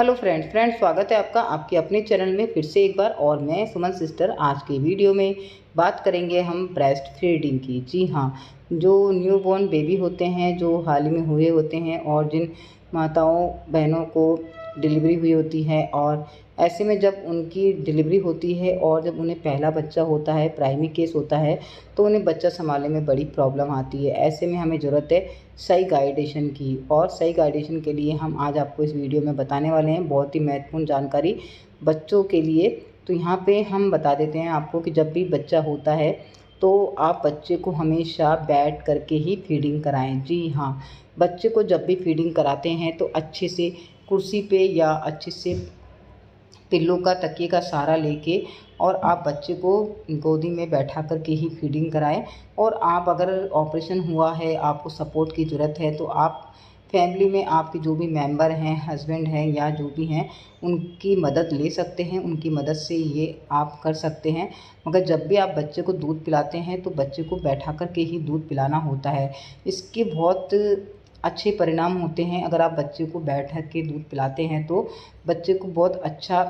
Hello friends स्वागत है आपका आपके अपने चैनल में फिर से एक बार। और मैं सुमन सिस्टर। आज की वीडियो में बात करेंगे हम ब्रेस्ट फीडिंग की। जी हाँ, जो न्यूबॉर्न बेबी होते हैं, जो हाल ही में हुए होते हैं, और जिन माताओं बहनों को डिलीवरी हुई होती है, और ऐसे में जब उनकी डिलीवरी होती है और जब उन्हें पहला बच्चा होता है, प्राइमरी केस होता है, तो उन्हें बच्चा संभालने में बड़ी प्रॉब्लम आती है। ऐसे में हमें ज़रूरत है सही गाइडेशन की, और सही गाइडेशन के लिए हम आज आपको इस वीडियो में बताने वाले हैं बहुत ही महत्वपूर्ण जानकारी बच्चों के लिए। तो यहाँ पे हम बता देते हैं आपको कि जब भी बच्चा होता है तो आप बच्चे को हमेशा बैठ करके ही फीडिंग कराएं। जी हाँ, बच्चे को जब भी फीडिंग कराते हैं तो अच्छे से कुर्सी पे या अच्छे से पिल्लो का, तकिए का सहारा लेके, और आप बच्चे को गोदी में बैठा कर के ही फीडिंग कराएं। और आप अगर ऑपरेशन हुआ है, आपको सपोर्ट की ज़रूरत है, तो आप फैमिली में आपके जो भी मेंबर हैं, हस्बैंड हैं या जो भी हैं, उनकी मदद ले सकते हैं। उनकी मदद से ये आप कर सकते हैं। मगर जब भी आप बच्चे को दूध पिलाते हैं तो बच्चे को बैठा कर के ही दूध पिलाना होता है। इसके बहुत अच्छे परिणाम होते हैं। अगर आप बच्चे को बैठा के दूध पिलाते हैं तो बच्चे को बहुत अच्छा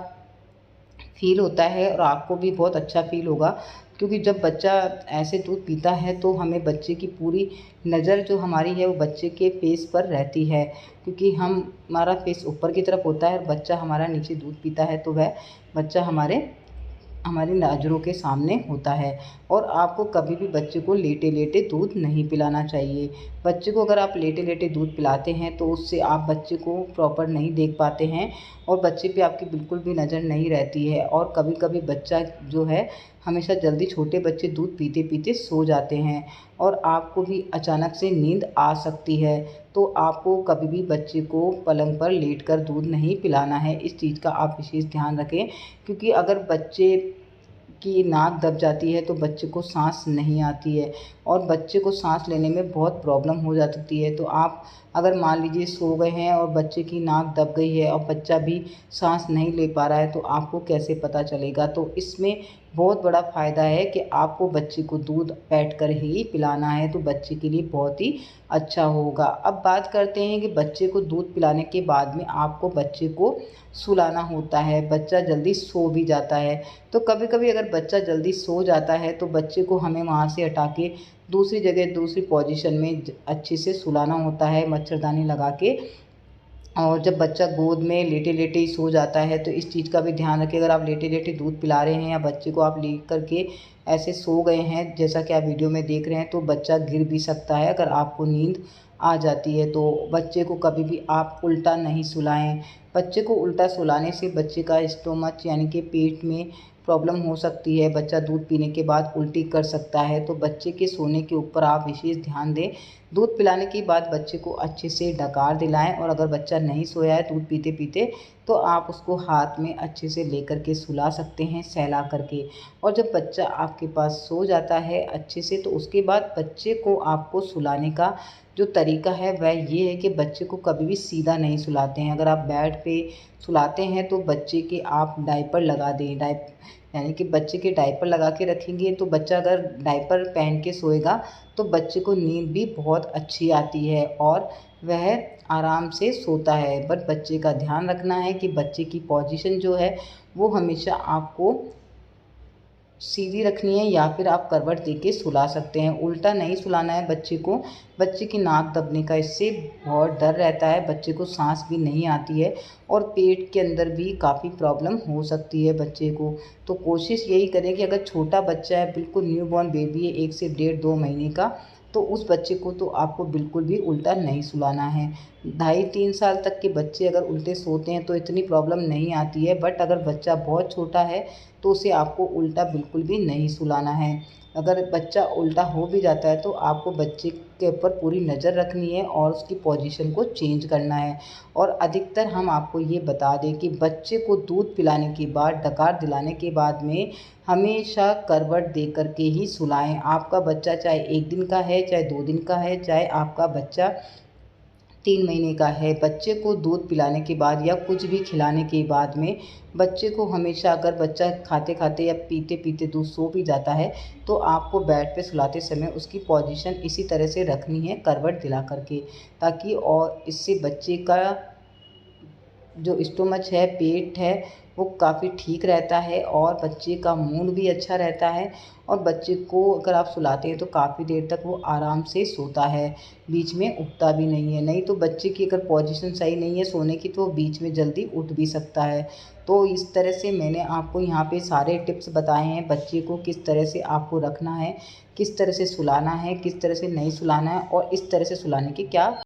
फ़ील होता है और आपको भी बहुत अच्छा फ़ील होगा। क्योंकि जब बच्चा ऐसे दूध पीता है तो हमें बच्चे की पूरी नज़र जो हमारी है वो बच्चे के फेस पर रहती है। क्योंकि हमारा फेस ऊपर की तरफ होता है और बच्चा हमारा नीचे दूध पीता है, तो वह बच्चा हमारी नज़रों के सामने होता है। और आपको कभी भी बच्चे को लेटे लेटे दूध नहीं पिलाना चाहिए। बच्चे को अगर आप लेटे लेटे दूध पिलाते हैं तो उससे आप बच्चे को प्रॉपर नहीं देख पाते हैं, और बच्चे पे आपकी बिल्कुल भी नज़र नहीं रहती है। और कभी कभी बच्चा जो है, हमेशा जल्दी छोटे बच्चे दूध पीते पीते सो जाते हैं और आपको भी अचानक से नींद आ सकती है। तो आपको कभी भी बच्चे को पलंग पर लेट कर दूध नहीं पिलाना है। इस चीज़ का आप विशेष ध्यान रखें। क्योंकि अगर बच्चे की नाक दब जाती है तो बच्चे को सांस नहीं आती है, और बच्चे को सांस लेने में बहुत प्रॉब्लम हो जाती है। तो आप अगर मान लीजिए सो गए हैं और बच्चे की नाक दब गई है और बच्चा भी सांस नहीं ले पा रहा है, तो आपको कैसे पता चलेगा। तो इसमें बहुत बड़ा फ़ायदा है कि आपको बच्चे को दूध बैठकर ही पिलाना है, तो बच्चे के लिए बहुत ही अच्छा होगा। अब बात करते हैं कि बच्चे को दूध पिलाने के बाद में आपको बच्चे को सुलाना होता है। बच्चा जल्दी सो भी जाता है, तो कभी कभी अगर बच्चा जल्दी सो जाता है तो बच्चे को हमें वहाँ से हटा के दूसरी जगह, दूसरी पोजीशन में अच्छे से सुलाना होता है, मच्छरदानी लगा के। और जब बच्चा गोद में लेटे लेटे ही सो जाता है तो इस चीज़ का भी ध्यान रखें। अगर आप लेटे लेटे दूध पिला रहे हैं या बच्चे को आप लेट करके ऐसे सो गए हैं जैसा कि आप वीडियो में देख रहे हैं, तो बच्चा गिर भी सकता है। अगर आपको नींद आ जाती है तो बच्चे को कभी भी आप उल्टा नहीं सुलाएं। बच्चे को उल्टा सुलाने से बच्चे का स्टोमच यानी कि पेट में प्रॉब्लम हो सकती है। बच्चा दूध पीने के बाद उल्टी कर सकता है। तो बच्चे के सोने के ऊपर आप विशेष ध्यान दें। दूध पिलाने के बाद बच्चे को अच्छे से डकार दिलाएं, और अगर बच्चा नहीं सोया है दूध पीते पीते, तो आप उसको हाथ में अच्छे से लेकर के सुला सकते हैं, सहला करके। और जब बच्चा आपके पास सो जाता है अच्छे से, तो उसके बाद बच्चे को आपको सुलाने का जो तरीका है वह ये है कि बच्चे को कभी भी सीधा नहीं सुलाते हैं। अगर आप बेड पे सुलाते हैं तो बच्चे के आप डायपर लगा दें। यानी कि बच्चे के डायपर लगा के रखेंगे तो बच्चा अगर डायपर पहन के सोएगा तो बच्चे को नींद भी बहुत अच्छी आती है और वह आराम से सोता है। बट बच्चे का ध्यान रखना है कि बच्चे की पोजीशन जो है वो हमेशा आपको सीधी रखनी है, या फिर आप करवट देके सुला सकते हैं। उल्टा नहीं सुलाना है बच्चे को। बच्चे की नाक दबने का इससे बहुत डर रहता है, बच्चे को सांस भी नहीं आती है और पेट के अंदर भी काफ़ी प्रॉब्लम हो सकती है बच्चे को। तो कोशिश यही करें कि अगर छोटा बच्चा है, बिल्कुल न्यूबॉर्न बेबी है, 1 से 1.5-2 महीने का, तो उस बच्चे को तो आपको बिल्कुल भी उल्टा नहीं सुलाना है। 2.5-3 साल तक के बच्चे अगर उल्टे सोते हैं तो इतनी प्रॉब्लम नहीं आती है। बट अगर बच्चा बहुत छोटा है तो उसे आपको उल्टा बिल्कुल भी नहीं सुलाना है। अगर बच्चा उल्टा हो भी जाता है तो आपको बच्चे के ऊपर पूरी नज़र रखनी है और उसकी पोजीशन को चेंज करना है। और अधिकतर हम आपको ये बता दें कि बच्चे को दूध पिलाने के बाद, डकार दिलाने के बाद में हमेशा करवट दे कर के ही सुलाएं। आपका बच्चा चाहे 1 दिन का है, चाहे 2 दिन का है, चाहे आपका बच्चा 3 महीने का है, बच्चे को दूध पिलाने के बाद या कुछ भी खिलाने के बाद में बच्चे को हमेशा, अगर बच्चा खाते खाते या पीते पीते दूध सो भी जाता है, तो आपको बेड पे सुलाते समय उसकी पोजीशन इसी तरह से रखनी है, करवट दिला करके, ताकि और इससे बच्चे का जो स्टोमच है, पेट है, वो काफ़ी ठीक रहता है और बच्चे का मूड भी अच्छा रहता है और बच्चे को अगर आप सुलाते हैं तो काफ़ी देर तक वो आराम से सोता है, बीच में उठता भी नहीं है। नहीं तो बच्चे की अगर पोजीशन सही नहीं है सोने की तो वो बीच में जल्दी उठ भी सकता है। तो इस तरह से मैंने आपको यहाँ पे सारे टिप्स बताए हैं, बच्चे को किस तरह से आपको रखना है, किस तरह से सुलाना है, किस तरह से नहीं सुलाना है और इस तरह से सुलाने के क्या